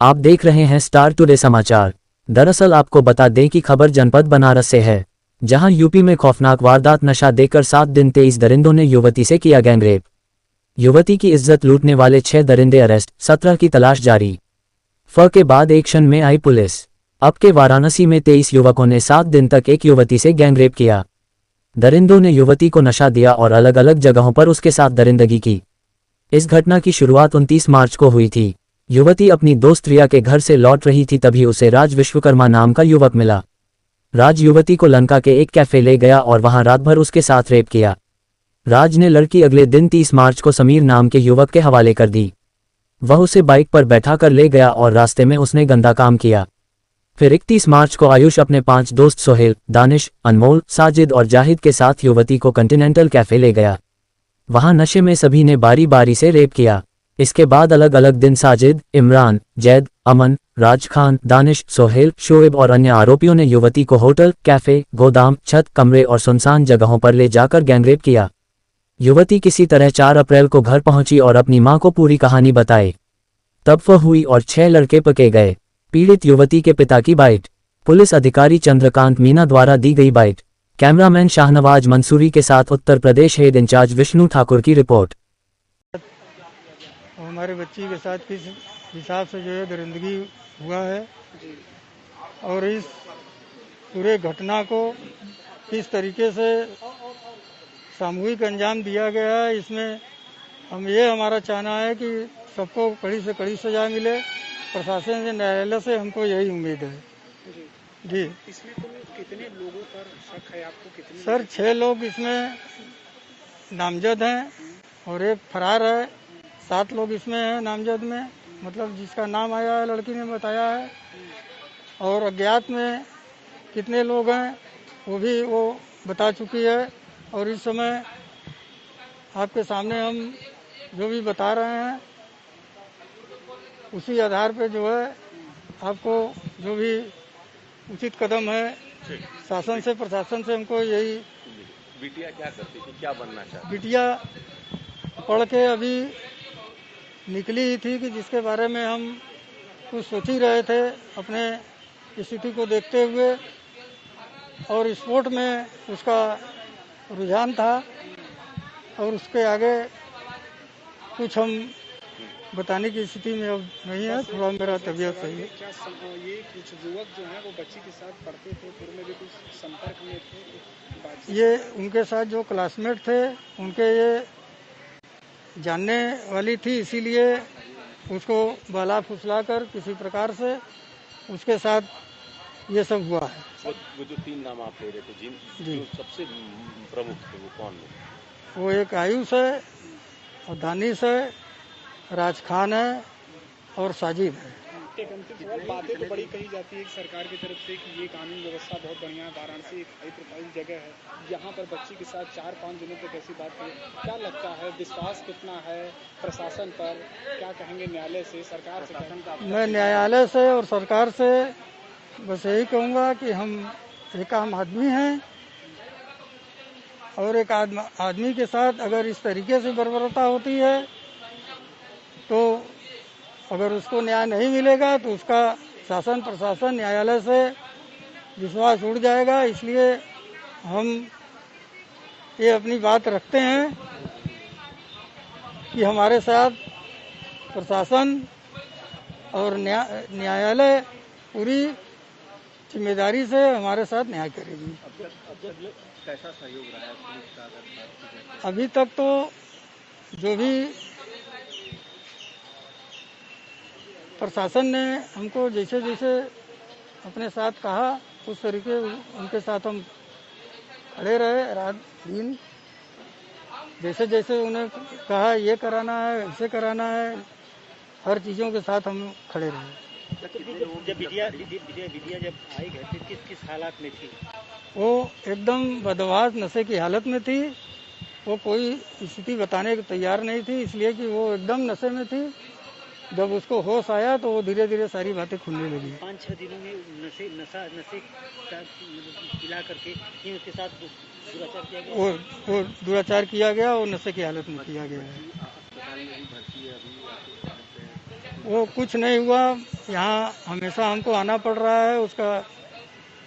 आप देख रहे हैं स्टार टुडे समाचार। दरअसल आपको बता दें कि खबर जनपद बनारस से है, जहां यूपी में खौफनाक वारदात नशा देकर 7 दिन 23 दरिंदों ने युवती से किया गैंगरेप। युवती की इज्जत लूटने वाले 6 दरिंदे अरेस्ट, 17 की तलाश जारी। के बाद एक्शन में आई पुलिस। अब के वाराणसी में 23 युवकों ने 7 दिन तक एक युवती से गैंगरेप किया। दरिंदों ने युवती को नशा दिया और अलग अलग जगहों पर उसके साथ दरिंदगी की। इस घटना की शुरुआत 29 मार्च को हुई थी। युवती अपनी दोस्त रिया के घर से लौट रही थी, तभी उसे राज विश्वकर्मा नाम का युवक मिला। राज युवती को लंका के एक कैफे ले गया और वहां रात भर उसके साथ रेप किया। राज ने लड़की अगले दिन 30 मार्च को समीर नाम के युवक के हवाले कर दी। वह उसे बाइक पर बैठा कर ले गया और रास्ते में उसने गंदा काम किया। फिर 31 मार्च को आयुष अपने 5 दोस्त सोहेल, दानिश, अनमोल, साजिद और जाहिद के साथ युवती को कॉन्टिनेंटल कैफे ले गया। वहां नशे में सभी ने बारी बारी से रेप किया। इसके बाद अलग अलग दिन साजिद, इमरान, जैद, अमन, राज खान, दानिश, सोहेल, शोएब और अन्य आरोपियों ने युवती को होटल, कैफे, गोदाम, छत, कमरे और सुनसान जगहों पर ले जाकर गैंगरेप किया। युवती किसी तरह 4 अप्रैल को घर पहुंची और अपनी मां को पूरी कहानी बताई। तब वह हुई और 6 लड़के पके गए। पीड़ित युवती के पिता की बाइट। पुलिस अधिकारी चंद्रकांत मीना द्वारा दी गई बाइट। कैमरामैन शाहनवाज मंसूरी के साथ उत्तर प्रदेश हेड इंचार्ज विष्णु ठाकुर की रिपोर्ट। हमारे बच्ची के साथ किस हिसाब से जो है दरिंदगी हुआ है और इस पूरे घटना को किस तरीके से सामूहिक अंजाम दिया गया है, इसमें हमारा चाहना है कि सबको कड़ी से कड़ी सजा मिले। प्रशासन से, न्यायालय से हमको यही उम्मीद है जी। इसमें तो कितने लोगों पर शक है आपको? कितने? सर 6 लोग इसमें नामजद हैं और एक फरार है। 7 लोग इसमें हैं नामजद में, मतलब जिसका नाम आया है लड़की ने बताया है। और अज्ञात में कितने लोग हैं वो भी वो बता चुकी है। और इस समय आपके सामने हम जो भी बता रहे हैं उसी आधार पे जो है आपको जो भी उचित कदम है शासन से, प्रशासन से हमको यही। बिटिया क्या करती थी, क्या बनना चाहती? बिटिया पढ़ के अभी निकली ही थी कि जिसके बारे में हम कुछ सोच ही रहे थे अपने स्थिति को देखते हुए, और स्पोर्ट में उसका रुझान था और उसके आगे कुछ हम बताने की स्थिति में अब नहीं है। थोड़ा मेरा तबीयत सही है। क्या ये कुछ युवक जो हैं वो बच्ची के साथ पढ़ते थे, पूर्व में भी कुछ संपर्क में थे? ये उनके साथ जो क्लासमेट थे उनके ये जानने वाली थी, इसीलिए उसको बहला फुसला कर किसी प्रकार से उसके साथ ये सब हुआ है। वो जो 3 नाम आप ले रहे थे जो सबसे प्रमुख थे वो कौन लोग? वो एक आयुष है और दानिश है, राज खान है और साजिद है। एक अंतिम सवाल, बातें तो बड़ी कही जाती है कि सरकार की तरफ से कि ये कानून व्यवस्था बहुत बढ़िया है, वाराणसी एक हाई प्रोफाइल जगह है, यहाँ पर बच्ची के साथ 4-5 दिनों तक ऐसी बात है। क्या लगता है, विश्वास कितना है प्रशासन पर? क्या कहेंगे न्यायालय से, सरकार से? मैं न्यायालय से और सरकार से बस यही कहूँगा कि हम एक आम आदमी हैं और एक आदमी के साथ अगर इस तरीके से बर्बरता होती है तो अगर उसको न्याय नहीं मिलेगा तो उसका शासन, प्रशासन, न्यायालय से विश्वास उड़ जाएगा। इसलिए हम ये अपनी बात रखते हैं कि हमारे साथ प्रशासन और न्यायालय पूरी जिम्मेदारी से हमारे साथ न्याय करेगी। कैसा सहयोग रहा है पुलिस का? अभी तक तो जो भी प्रशासन ने हमको जैसे जैसे अपने साथ कहा उस तरीके उनके साथ हम खड़े रहे रात दिन। जैसे जैसे उन्हें कहा ये कराना है, ऐसे कराना है, हर चीज़ों के साथ हम खड़े रहे। जब बिटिया जब आई घर पे किस हालात में थी? वो एकदम बदहवास नशे की हालत में थी। वो कोई स्थिति बताने को तैयार नहीं थी, इसलिए कि वो एकदम नशे में थी। जब उसको होश आया तो वो धीरे धीरे सारी बातें खुलने लगी। 5-6 दिनों में नशे का पिला करके उसके साथ दुराचार किया गया। वो दुराचार किया गया और नशे की हालत में किया गया है। अस्पताल में भी भर्ती है अभी? वो कुछ नहीं हुआ। यहाँ हमेशा हमको आना पड़ रहा है, उसका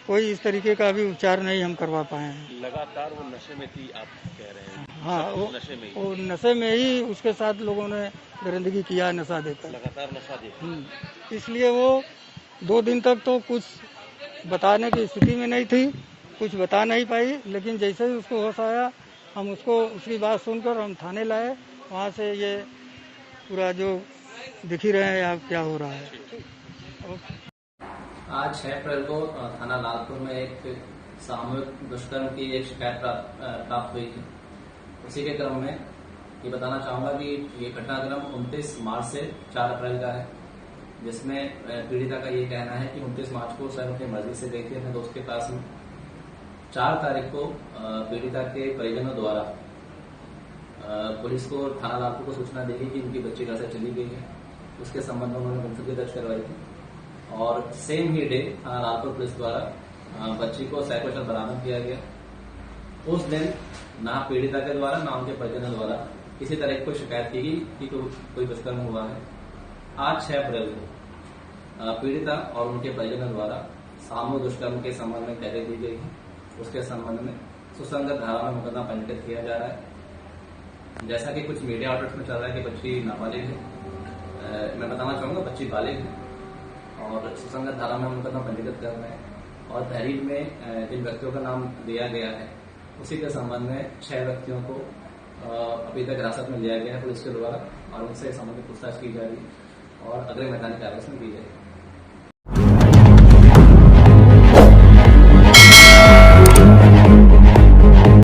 कोई इस तरीके का भी उपचार नहीं हम करवा पाए हैं। लगातार वो नशे में थी, आप कह रहे हैं? हाँ, सब वो कुछ नशे में ही? वो नशे में ही उसके साथ लोगों ने दरिंदगी किया, नशा देकर। लगातार नशा देकर? इसलिए वो 2 दिन तक तो कुछ बताने की स्थिति में नहीं थी, कुछ बता नहीं पाई। लेकिन जैसे ही उसको होश आया, हम उसको उसकी बात सुनकर हम थाने लाए। वहाँ से ये पूरा जो दिख ही रहे हैं आप क्या हो रहा है। आज 6 अप्रैल को थाना लालपुर में एक सामूहिक दुष्कर्म की एक शिकायत प्राप्त हुई थी। उसी के क्रम में ये बताना चाहूंगा कि ये घटनाक्रम 29 मार्च से 4 अप्रैल का है, जिसमें पीड़िता का ये कहना है कि 29 मार्च को स्वयं अपनी मर्जी से गई थी अपने दोस्त के पास में। 4 तारीख को पीड़िता के परिजनों द्वारा पुलिस को थाना लालपुर को सूचना दी गई कि उनकी बच्ची घर से चली गई है। उसके संबंध में उन्होंने गुमशुदगी दर्ज करवाई थी और सेम ही डे थाना लालपुर पुलिस द्वारा बच्ची को सकुशल बरामद किया गया। उस दिन ना पीड़िता के द्वारा ना उनके परिजनों द्वारा किसी तरह की कोई शिकायत की गई कि कोई दुष्कर्म हुआ है। आज 6 अप्रैल को पीड़िता और उनके परिजनों द्वारा सामूहिक दुष्कर्म के संबंध में तहरीर दी गई है। उसके संबंध में सुसंगत धारा में मुकदमा पंजीकृत किया जा रहा है। जैसा कि कुछ मीडिया आउटलेट्स में चल रहा है कि बच्ची नाबालिग है, मैं बताना चाहूंगा बच्ची बालिग है और सुसंगत धारा में मुकदमा पंजीकृत कर रहे हैं। और तहरीर में जिन व्यक्तियों का नाम दिया गया है उसी के संबंध में 6 व्यक्तियों को अभी तक हिरासत में लिया गया है पुलिस के द्वारा और उनसे संबंधित पूछताछ की जा रही है और अगले मैदानी कार्रवाई की जाएगी।